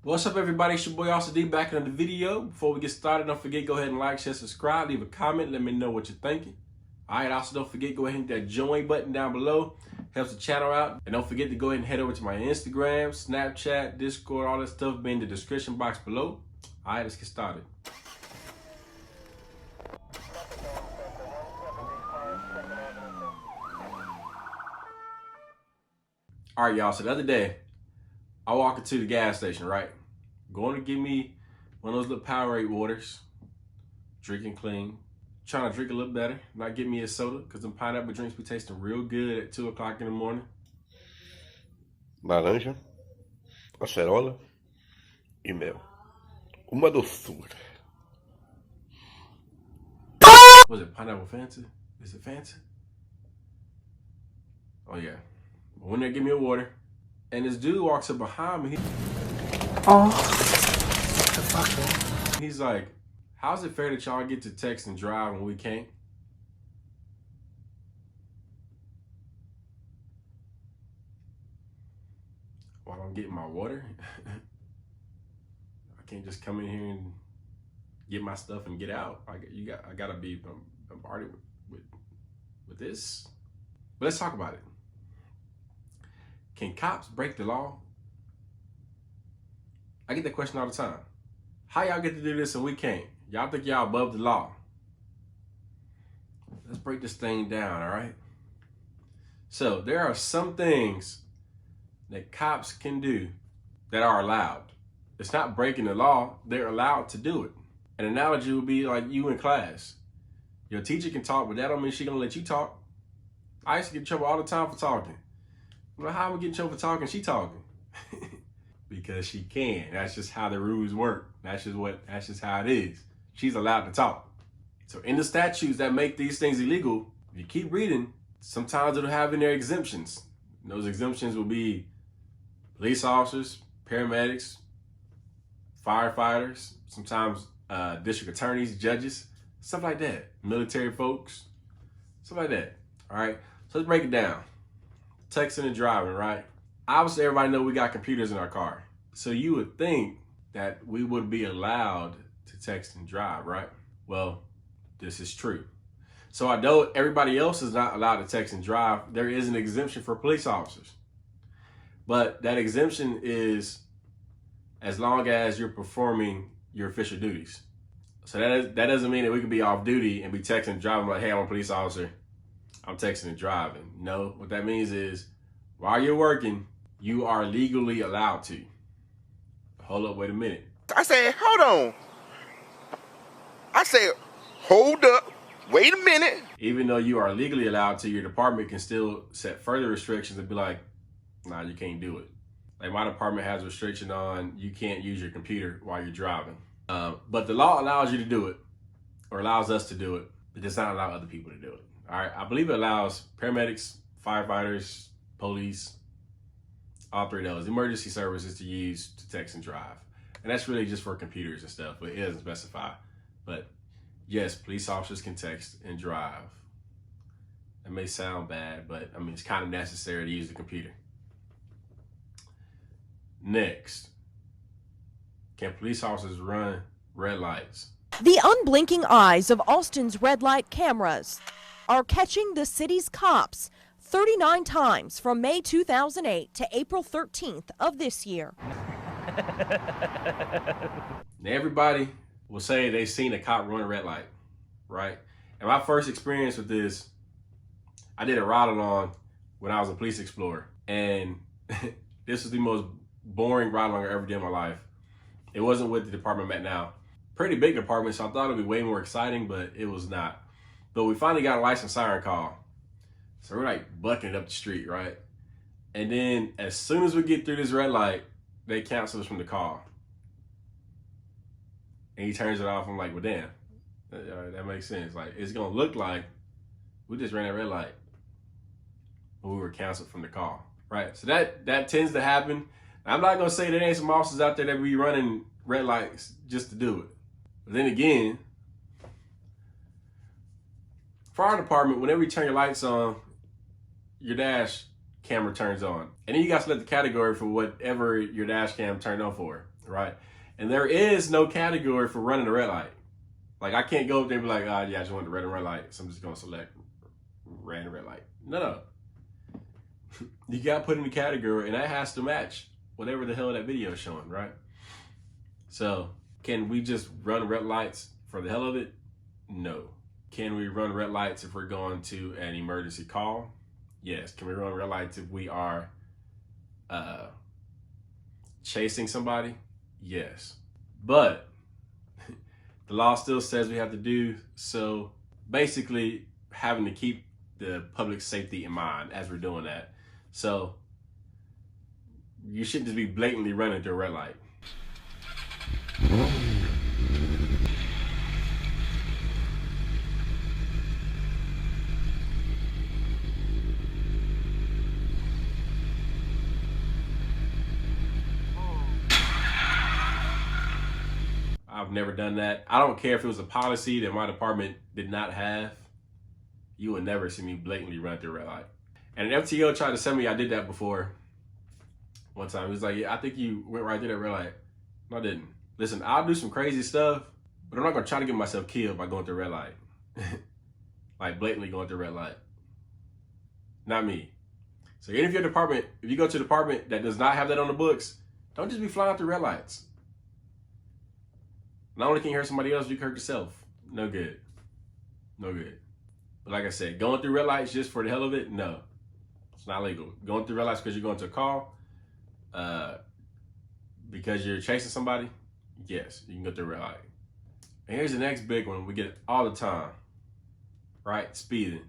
What's up, everybody? It's your boy Officer D back in another video. Before we get started, don't forget, go ahead and like, share, subscribe, leave a comment, let me know what you're thinking. Alright, also don't forget, go ahead and hit that join button down below. Helps the channel out. And don't forget to go ahead and head over to my Instagram, Snapchat, Discord, all that stuff be in the description box below. Alright, let's get started. Alright, y'all, so the other day, I walk into the gas station, right? Going to get me one of those little Powerade waters, drinking clean, trying to drink a little better, not get me a soda, because them pineapple drinks be tasting real good at 2 o'clock in the morning. Laranja, acerola e mel. Uma doçura. Was it pineapple Fanta? Is it Fanta? Oh yeah. When they give me a water, and this dude walks up behind me. Oh, what the fuck? He's like, how's it fair that y'all get to text and drive when we can't? While I'm getting my water? I can't just come in here and get my stuff and get out. I gotta be bombarded with this. But let's talk about it. Can cops break the law? I get that question all the time. How y'all get to do this and we can't? Y'all think y'all above the law? Let's break this thing down, all right? So there are some things that cops can do that are allowed. It's not breaking the law, they're allowed to do it. An analogy would be like you in class. Your teacher can talk, but that don't mean she gonna let you talk. I used to get in trouble all the time for talking. Well, how am I getting in trouble for talking? She talking. Because she can. That's just how the rules work. That's just how it is. She's allowed to talk. So in the statutes that make these things illegal, if you keep reading, sometimes it'll have in there exemptions. And those exemptions will be police officers, paramedics, firefighters, sometimes district attorneys, judges, stuff like that. Military folks, stuff like that. All right, so let's break it down. Texting and driving, right? Obviously, everybody know we got computers in our car. So you would think that we would be allowed to text and drive, right? Well, this is true. So although everybody else is not allowed to text and drive, there is an exemption for police officers. But that exemption is as long as you're performing your official duties. So that doesn't mean that we could be off duty and be texting and driving like, hey, I'm a police officer, I'm texting and driving. No, what that means is while you're working, you are legally allowed to. Hold up, wait a minute. I said, hold on. I said, hold up, wait a minute. Even though you are legally allowed to, your department can still set further restrictions and be like, nah, you can't do it. Like my department has a restriction on you can't use your computer while you're driving. But the law allows you to do it, or allows us to do it. It does not allow other people to do it. All right, I believe it allows paramedics, firefighters, police, all three of those, emergency services to use to text and drive. And that's really just for computers and stuff, but it doesn't specify. But yes, police officers can text and drive. That may sound bad, but I mean, it's kind of necessary to use the computer. Next, can police officers run red lights? The unblinking eyes of Austin's red light cameras are catching the city's cops 39 times from May 2008 to April 13th of this year. Now everybody will say they've seen a cop run a red light, right? And my first experience with this, I did a ride along when I was a police explorer. And this was the most boring ride along I ever did in my life. It wasn't with the department I'm at now. Pretty big department, so I thought it'd be way more exciting, but it was not. But we finally got a license siren call. So we're like bucking it up the street, right? And then as soon as we get through this red light, they cancel us from the call. And he turns it off. I'm like, well, damn, that makes sense. Like, it's gonna look like we just ran that red light, but we were canceled from the call, right? So that tends to happen. I'm not gonna say there ain't some officers out there that be running red lights just to do it. But then again, for our department, whenever you turn your lights on, your dash camera turns on. And then you got to select the category for whatever your dash cam turned on for. right? And there is no category for running a red light. Like, I can't go up there and be like, yeah, I just want the red and red light, so I'm just gonna select red and red light. No. You got put in the category, and that has to match whatever the hell that video is showing, right? So, can we just run red lights for the hell of it? No. Can we run red lights if we're going to an emergency call? Yes. Can we run red lights if we are chasing somebody? Yes. But the law still says we have to do so, basically having to keep the public safety in mind as we're doing that. So you shouldn't just be blatantly running through a red light. I've never done that. I don't care if it was a policy that my department did not have. You would never see me blatantly run through a red light. And an FTO tried to tell me I did that before. One time, he was like, yeah, I think you went right through that red light. No, I didn't. Listen, I'll do some crazy stuff, but I'm not gonna try to get myself killed by going through a red light. Like blatantly going through a red light. Not me. So even if your department, if you go to a department that does not have that on the books, don't just be flying through red lights. Not only can you hurt somebody else, you can hurt yourself. No good. No good. But like I said, going through red lights just for the hell of it, no. It's not legal. Going through red lights because you're going to a call, because you're chasing somebody, yes, you can go through a red light. And here's the next big one we get all the time, right? Speeding.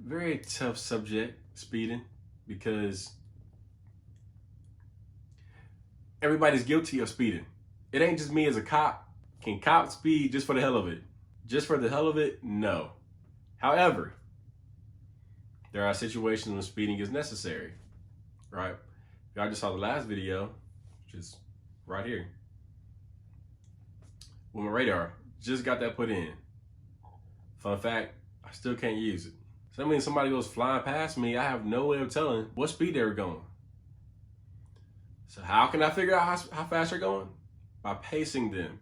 Very tough subject, speeding, because everybody's guilty of speeding. It ain't just me as a cop. Can cops speed just for the hell of it? Just for the hell of it? No. However, there are situations when speeding is necessary, right? Y'all just saw the last video, which is right here. With my radar, just got that put in. Fun fact, I still can't use it. So that means somebody goes flying past me, I have no way of telling what speed they were going. So how can I figure out how fast they're going? By pacing them.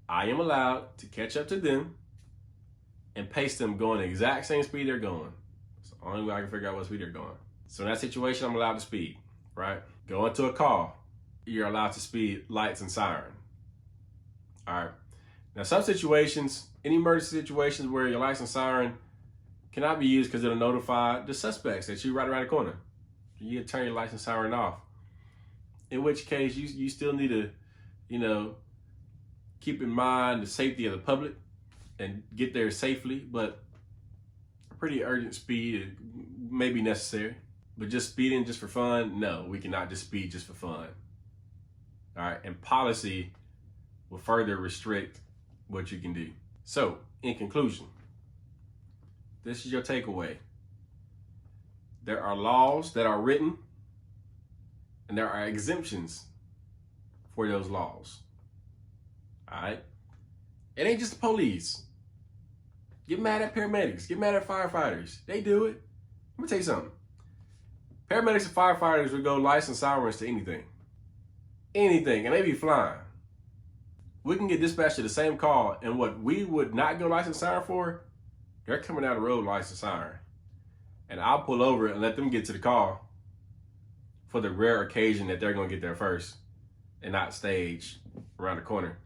I am allowed to catch up to them and pace them going the exact same speed they're going. It's the only way I can figure out what speed they're going. So in that situation, I'm allowed to speed, right? Go into a call, you're allowed to speed lights and siren. All right. Now some situations, in emergency situations where your lights and siren cannot be used because it'll notify the suspects that you're right around the corner. You can turn your lights and siren off. In which case you still need to, keep in mind the safety of the public and get there safely, but a pretty urgent speed may be necessary. But just speeding just for fun, no, we cannot just speed just for fun. All right, and policy will further restrict what you can do. So, in conclusion, this is your takeaway. There are laws that are written, and there are exemptions for those laws. All right? It ain't just the police. Get mad at paramedics. Get mad at firefighters. They do it. Let me tell you something. Paramedics and firefighters would go license sirens to anything. Anything. And they be flying. We can get dispatched to the same call, and what we would not go license siren for, they're coming down the road license siren. And I'll pull over and let them get to the call for the rare occasion that they're going to get there first and not stage around the corner.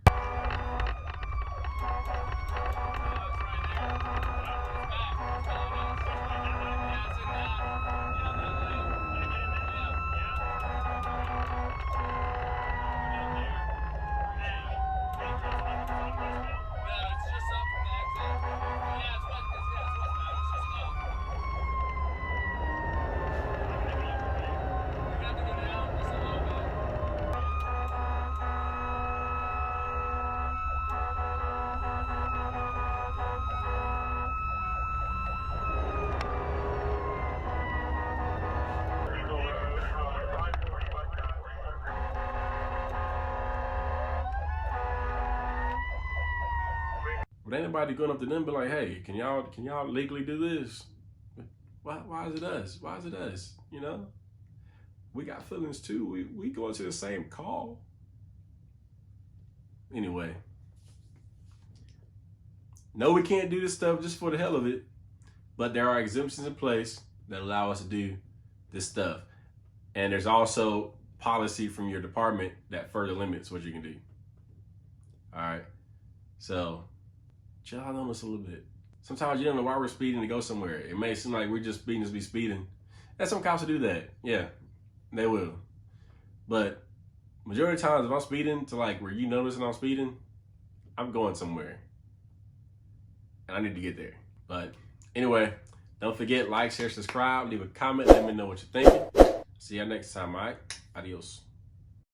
But ain't nobody going up to them and be like, hey, can y'all legally do this? Why is it us? Why is it us? we got feelings too. We go to the same call. Anyway. No, we can't do this stuff just for the hell of it, but there are exemptions in place that allow us to do this stuff. And there's also policy from your department that further limits what you can do. All right. So chill out on us a little bit. Sometimes you don't know why we're speeding to go somewhere. It may seem like we're just speeding to be speeding. And some cops will do that. Yeah, they will. But majority of the times if I'm speeding to like where you notice that I'm speeding, I'm going somewhere. And I need to get there. But anyway, don't forget, like, share, subscribe, leave a comment, let me know what you're thinking. See y'all next time, all right? Adios.